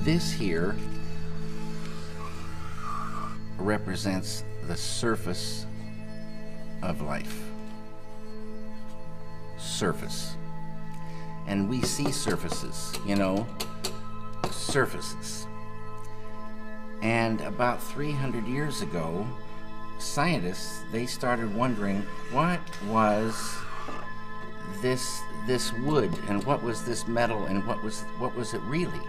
This here represents the surface of life. Surface. And we see surfaces, you know, surfaces. And about 300 years ago, scientists, they started wondering what was this wood, and what was this metal, and what was it really?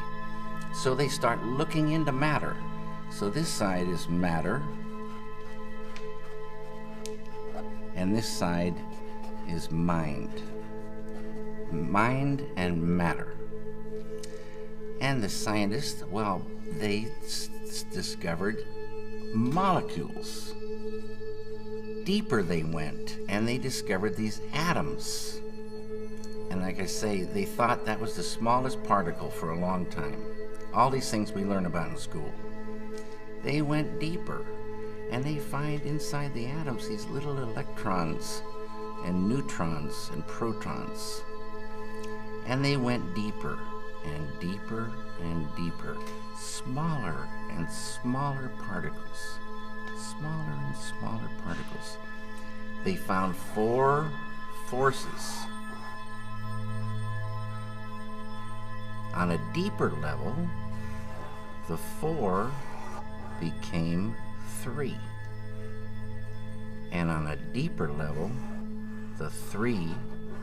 So they start looking into matter. So this side is matter, and this side is mind. Mind and matter. And the scientists, well, they discovered molecules. Deeper they went, and they discovered these atoms. And like I say, they thought that was the smallest particle for a long time. All these things we learn about in school. They went deeper, and they find inside the atoms these little electrons and neutrons and protons. And they went deeper and deeper and deeper, smaller and smaller particles, smaller and smaller particles. They found 4 forces. On a deeper level, the 4 became 3. And on a deeper level, the 3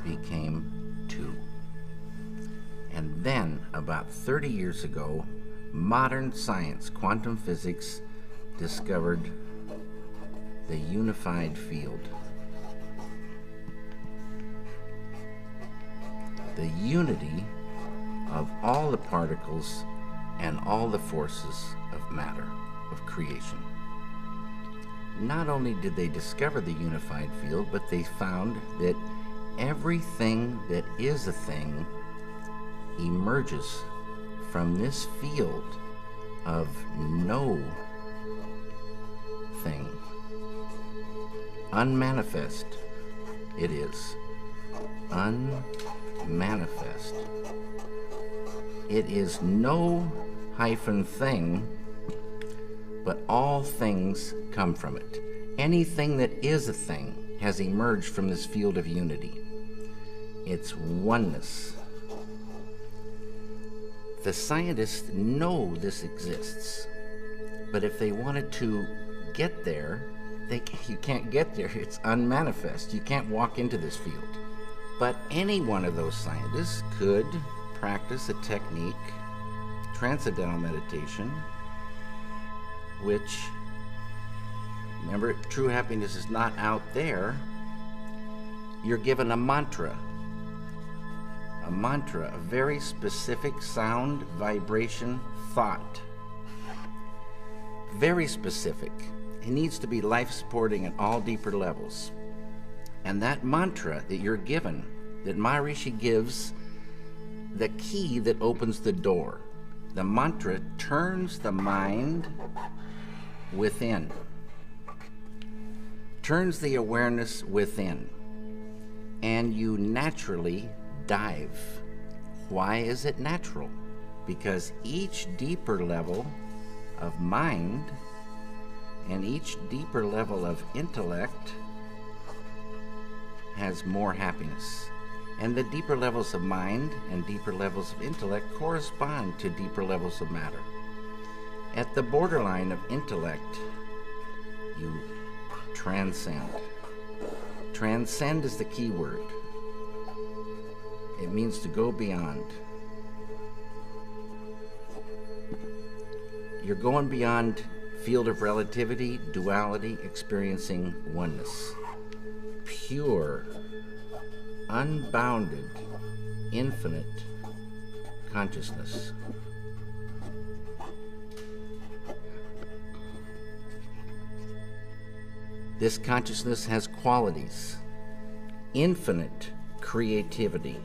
became 2. And then, about 30 years ago, modern science, quantum physics, discovered the unified field. The unity of all the particles and all the forces of matter, of creation. Not only did they discover the unified field, but they found that everything that is a thing emerges from this field of no thing. Unmanifest it is. Unmanifest. It is no hyphen thing, but all things come from it. Anything that is a thing has emerged from this field of unity. It's oneness. The scientists know this exists, but if they wanted to get there, you can't get there. It's unmanifest. You can't walk into this field. But any one of those scientists could practice a technique, transcendental meditation, which, remember, true happiness is not out there. You're given a mantra, a very specific sound, vibration, thought. Very specific. It needs to be life-supporting at all deeper levels. And that mantra that you're given, that Maharishi gives, the key that opens the door. The mantra turns the mind within, turns the awareness within, and you naturally dive. Why is it natural? Because each deeper level of mind and each deeper level of intellect has more happiness. And the deeper levels of mind and deeper levels of intellect correspond to deeper levels of matter. At the borderline of intellect, you transcend. Transcend is the key word. It means to go beyond. You're going beyond field of relativity, duality, experiencing oneness. Pure, unbounded, infinite consciousness. This consciousness has qualities: infinite creativity,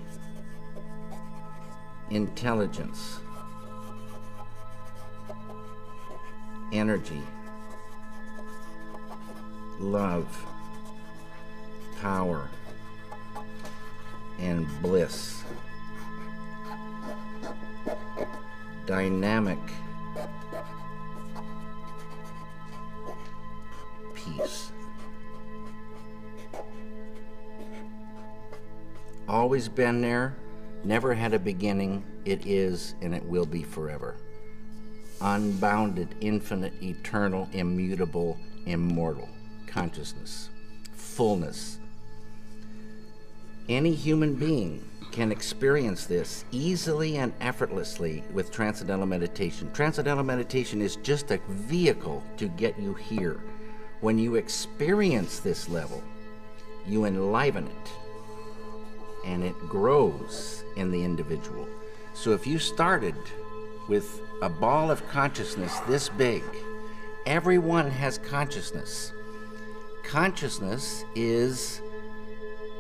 intelligence, energy, love, power, and bliss. dynamic peace. Always been there, never had a beginning, it is and it will be forever. Unbounded, infinite, eternal, immutable, immortal consciousness, fullness. Any human being can experience this easily and effortlessly with Transcendental Meditation. Transcendental Meditation is just a vehicle to get you here. When you experience this level, you enliven it, and it grows in the individual. So if you started with a ball of consciousness this big, everyone has consciousness. Consciousness is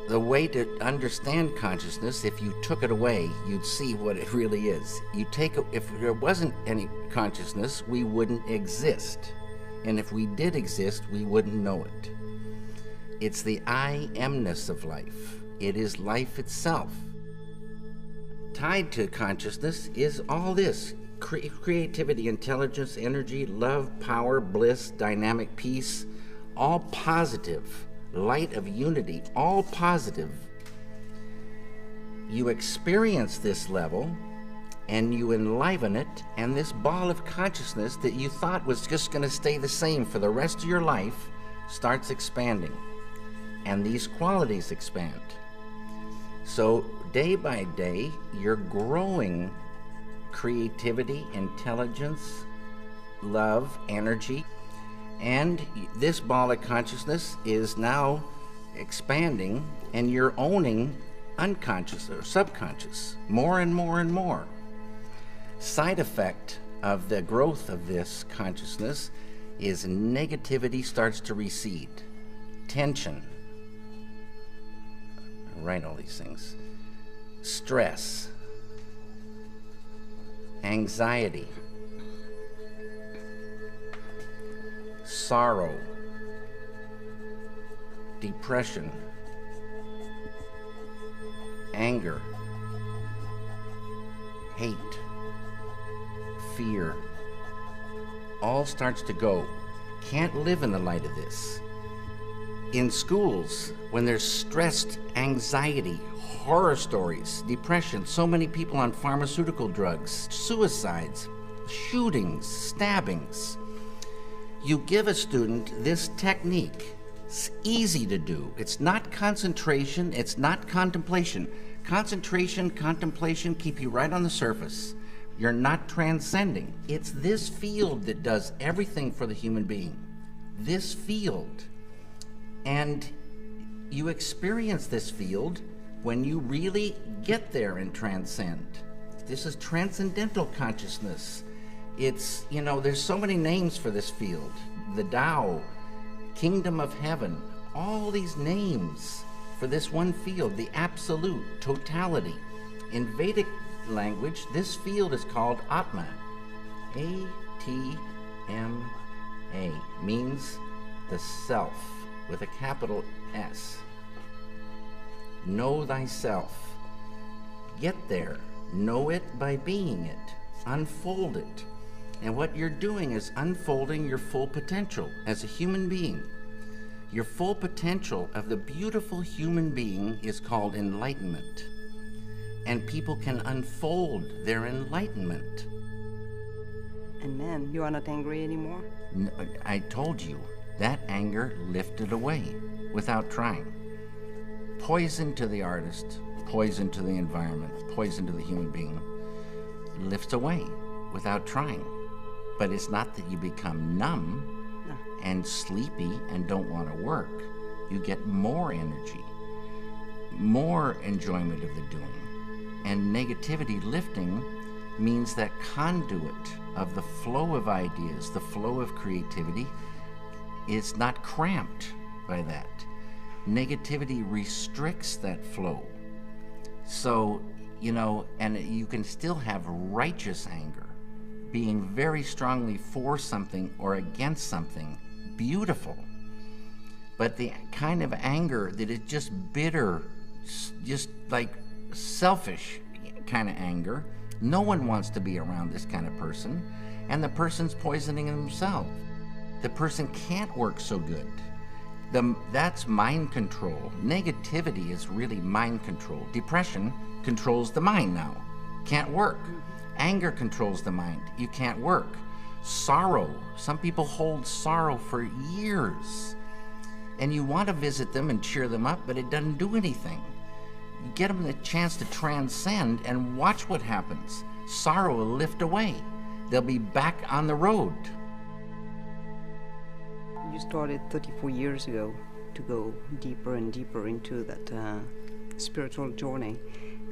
the way to understand consciousness. If you took it away, you'd see what it really is. If there wasn't any consciousness, we wouldn't exist. And if we did exist, we wouldn't know it. It's the I amness of life. It is life itself. Tied to consciousness is all this: creativity, intelligence, energy, love, power, bliss, dynamic peace, all positive, light of unity, all positive. You experience this level and you enliven it, and this ball of consciousness that you thought was just going to stay the same for the rest of your life starts expanding, and these qualities expand. So day by day, you're growing creativity, intelligence, love, energy, and this ball of consciousness is now expanding, and you're owning unconscious or subconscious more and more and more. Side effect of the growth of this consciousness is negativity starts to recede, tension, write all these things, stress, anxiety, sorrow, depression, anger, hate, fear, all starts to go. Can't live in the light of this. In schools, when there's stressed anxiety, horror stories, depression, so many people on pharmaceutical drugs, suicides, shootings, stabbings, you give a student this technique. It's easy to do. It's not concentration, it's not contemplation. Concentration, contemplation keep you right on the surface. You're not transcending. It's this field that does everything for the human being. This field. And you experience this field when you really get there and transcend. This is transcendental consciousness. It's, there's so many names for this field. The Tao, Kingdom of Heaven, all these names for this one field, the absolute, totality. In Vedic language, this field is called Atma. A-T-M-A, means the self with a capital S. Know thyself. Get there. Know it by being it. Unfold it. And what you're doing is unfolding your full potential as a human being. Your full potential of the beautiful human being is called enlightenment. And people can unfold their enlightenment. And man, you are not angry anymore? No, I told you, that anger lifted away without trying. Poison to the artist, poison to the environment, poison to the human being, lifts away without trying. But it's not that you become numb and sleepy and don't want to work. You get more energy, more enjoyment of the doing. And negativity lifting means that conduit of the flow of ideas, the flow of creativity, is not cramped by that. Negativity restricts that flow. So, and you can still have righteous anger, being very strongly for something or against something, beautiful. But the kind of anger that is just bitter, just like selfish kind of anger, No one wants to be around this kind of person, and the person's poisoning himself. The person can't work so good. That's mind control. Negativity is really mind control. Depression controls the mind now. Can't work. Anger controls the mind. You can't work. Sorrow. Some people hold sorrow for years. And you want to visit them and cheer them up, but it doesn't do anything. You get them the chance to transcend and watch what happens. Sorrow will lift away. They'll be back on the road. You started 34 years ago to go deeper and deeper into that spiritual journey,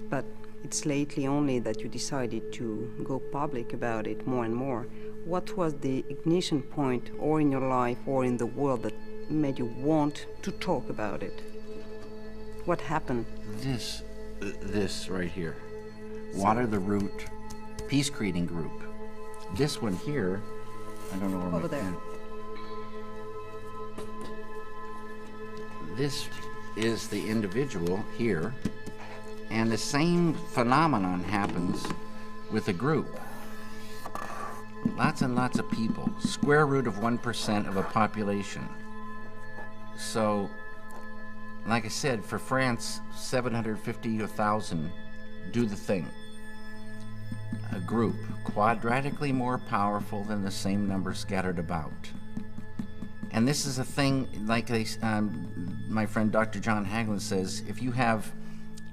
but it's lately only that you decided to go public about it more and more. What was the ignition point, or in your life or in the world, that made you want to talk about it? What happened? This right here. Water the Root Peace Creating Group. This one here, I don't know where Over there. This is the individual here, and the same phenomenon happens with a group. Lots and lots of people, square root of 1% of a population. So, like I said, for France, 750 to 1,000 do the thing. A group, quadratically more powerful than the same number scattered about. And this is a thing, like my friend Dr. John Hagelin says, if you have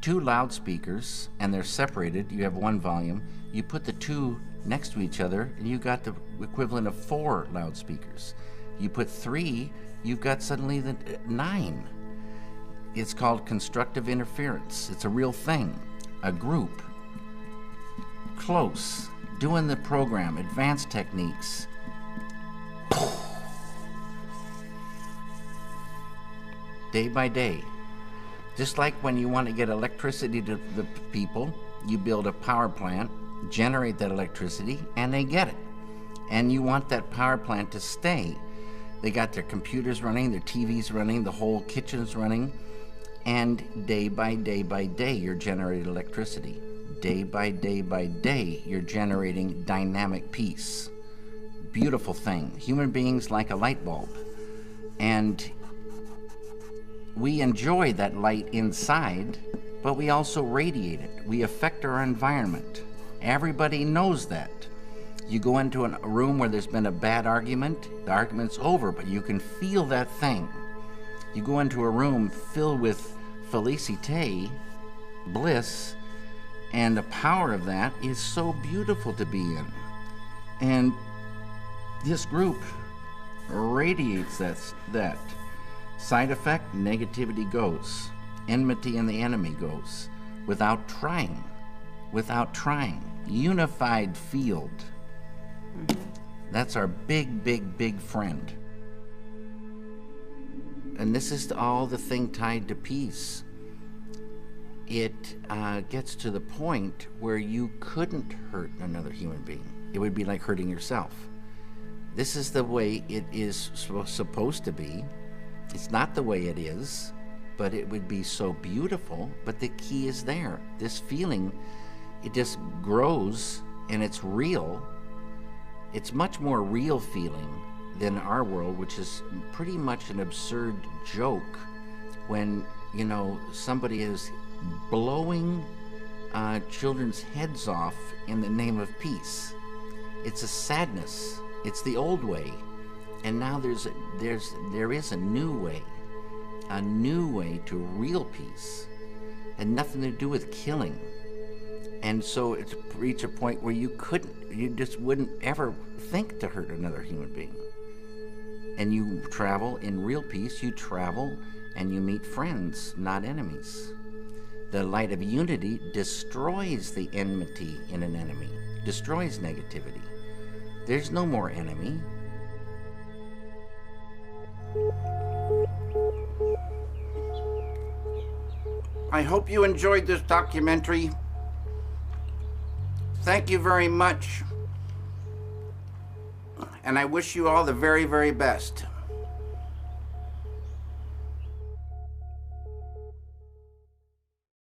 two loudspeakers and they're separated, you have one volume, you put the two next to each other and you got the equivalent of 4 loudspeakers. You put 3, you've got suddenly the 9. It's called constructive interference. It's a real thing. A group, close, doing the program, advanced techniques. Day by day. Just like when you want to get electricity to the people, you build a power plant, generate that electricity, and they get it. And you want that power plant to stay. They got their computers running, their TVs running, the whole kitchen's running, and day by day by day, you're generating electricity. Day by day by day, you're generating dynamic peace. Beautiful thing. Human beings like a light bulb. And we enjoy that light inside, but we also radiate it. We affect our environment. Everybody knows that. You go into a room where there's been a bad argument, the argument's over, but you can feel that thing. You go into a room filled with felicite, bliss, and the power of that is so beautiful to be in. And this group radiates that. Side effect, negativity goes. Enmity and the enemy goes. Without trying. Without trying. Unified field. That's our big, big, big friend. And this is all the thing tied to peace. It gets to the point where you couldn't hurt another human being. It would be like hurting yourself. This is the way it is supposed to be. It's not the way it is, but it would be so beautiful. But the key is there. This feeling, it just grows and it's real. It's much more real feeling than our world, which is pretty much an absurd joke when, you know, somebody is blowing children's heads off in the name of peace. It's a sadness. It's the old way. And now there is a new way to real peace, and nothing to do with killing. And so it's reached a point where you just wouldn't ever think to hurt another human being. And you travel in real peace. You travel and you meet friends, not enemies. The light of unity destroys the enmity in an enemy, destroys negativity. There's no more enemy. I hope you enjoyed this documentary. Thank you very much. And I wish you all the very, very best.